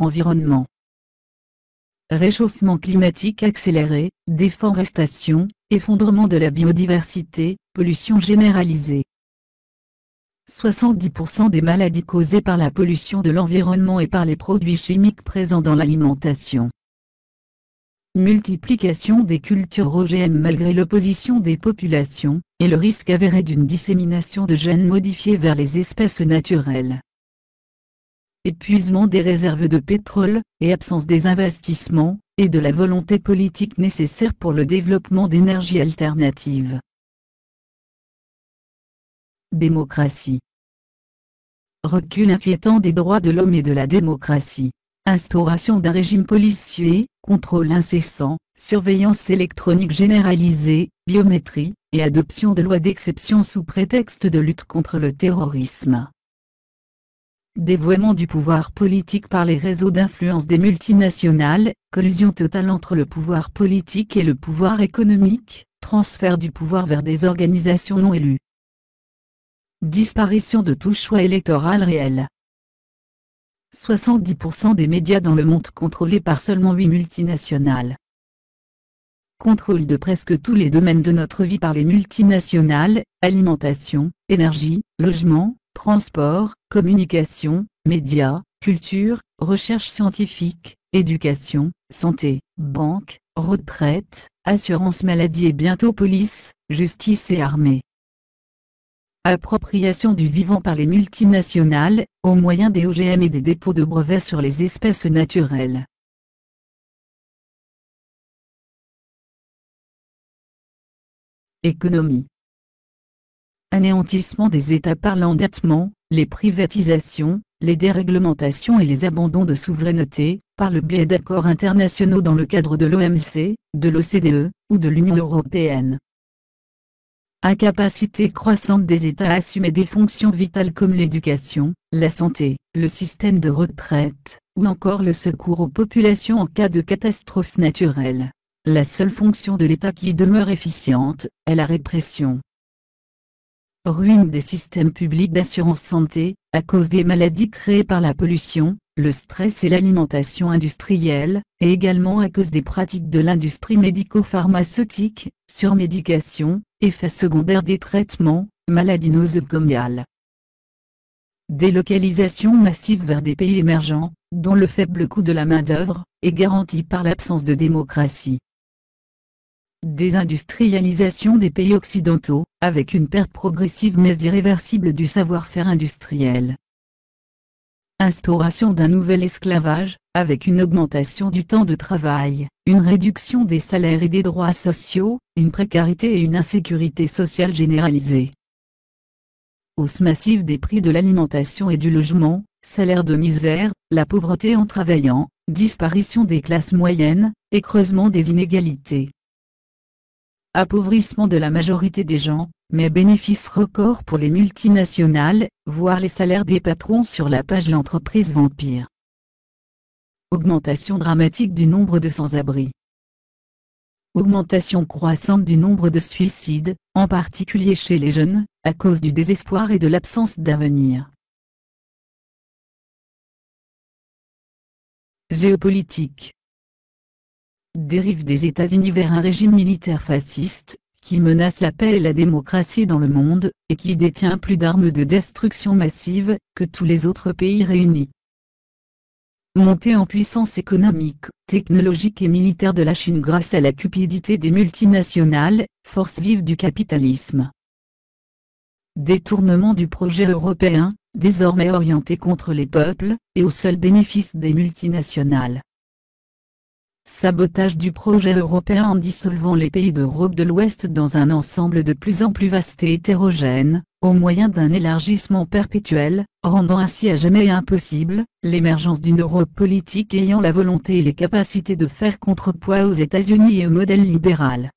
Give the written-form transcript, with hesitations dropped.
environnement. Réchauffement climatique accéléré, déforestation, effondrement de la biodiversité, pollution généralisée. 70% des maladies causées par la pollution de l'environnement et par les produits chimiques présents dans l'alimentation. Multiplication des cultures OGM malgré l'opposition des populations, et le risque avéré d'une dissémination de gènes modifiés vers les espèces naturelles. Épuisement des réserves de pétrole, et absence des investissements, et de la volonté politique nécessaire pour le développement d'énergies alternatives. Démocratie. Recul inquiétant des droits de l'homme et de la démocratie. Instauration d'un régime policier, contrôle incessant, surveillance électronique généralisée, biométrie, et adoption de lois d'exception sous prétexte de lutte contre le terrorisme. Dévoiement du pouvoir politique par les réseaux d'influence des multinationales, collusion totale entre le pouvoir politique et le pouvoir économique, transfert du pouvoir vers des organisations non élues. Disparition de tout choix électoral réel. 70% des médias dans le monde contrôlés par seulement 8 multinationales. Contrôle de presque tous les domaines de notre vie par les multinationales, alimentation, énergie, logement, transport, communication, médias, culture, recherche scientifique, éducation, santé, banque, retraite, assurance maladie et bientôt police, justice et armée. Appropriation du vivant par les multinationales, au moyen des OGM et des dépôts de brevets sur les espèces naturelles. Économie. Anéantissement des États par l'endettement, les privatisations, les déréglementations et les abandons de souveraineté, par le biais d'accords internationaux dans le cadre de l'OMC, de l'OCDE, ou de l'Union européenne. Incapacité croissante des États à assumer des fonctions vitales comme l'éducation, la santé, le système de retraite, ou encore le secours aux populations en cas de catastrophe naturelle. La seule fonction de l'État qui demeure efficiente est la répression. Ruine des systèmes publics d'assurance santé, à cause des maladies créées par la pollution, le stress et l'alimentation industrielle, et également à cause des pratiques de l'industrie médico-pharmaceutique, surmédication, effets secondaires des traitements, maladies nosocomiales. Délocalisation massive vers des pays émergents, dont le faible coût de la main-d'œuvre est garanti par l'absence de démocratie. Désindustrialisation des pays occidentaux, avec une perte progressive mais irréversible du savoir-faire industriel. Instauration d'un nouvel esclavage, avec une augmentation du temps de travail, une réduction des salaires et des droits sociaux, une précarité et une insécurité sociale généralisée. Hausse massive des prix de l'alimentation et du logement, salaire de misère, la pauvreté en travaillant, disparition des classes moyennes, et creusement des inégalités. Appauvrissement de la majorité des gens, mais bénéfices records pour les multinationales, voire les salaires des patrons sur la page l'entreprise vampire. Augmentation dramatique du nombre de sans-abri. Augmentation croissante du nombre de suicides, en particulier chez les jeunes, à cause du désespoir et de l'absence d'avenir. Géopolitique. Dérive des États-Unis vers un régime militaire fasciste, qui menace la paix et la démocratie dans le monde, et qui détient plus d'armes de destruction massive que tous les autres pays réunis. Montée en puissance économique, technologique et militaire de la Chine grâce à la cupidité des multinationales, force vive du capitalisme. Détournement du projet européen, désormais orienté contre les peuples, et au seul bénéfice des multinationales. Sabotage du projet européen en dissolvant les pays d'Europe de l'Ouest dans un ensemble de plus en plus vaste et hétérogène, au moyen d'un élargissement perpétuel, rendant ainsi à jamais impossible l'émergence d'une Europe politique ayant la volonté et les capacités de faire contrepoids aux États-Unis et au modèle libéral.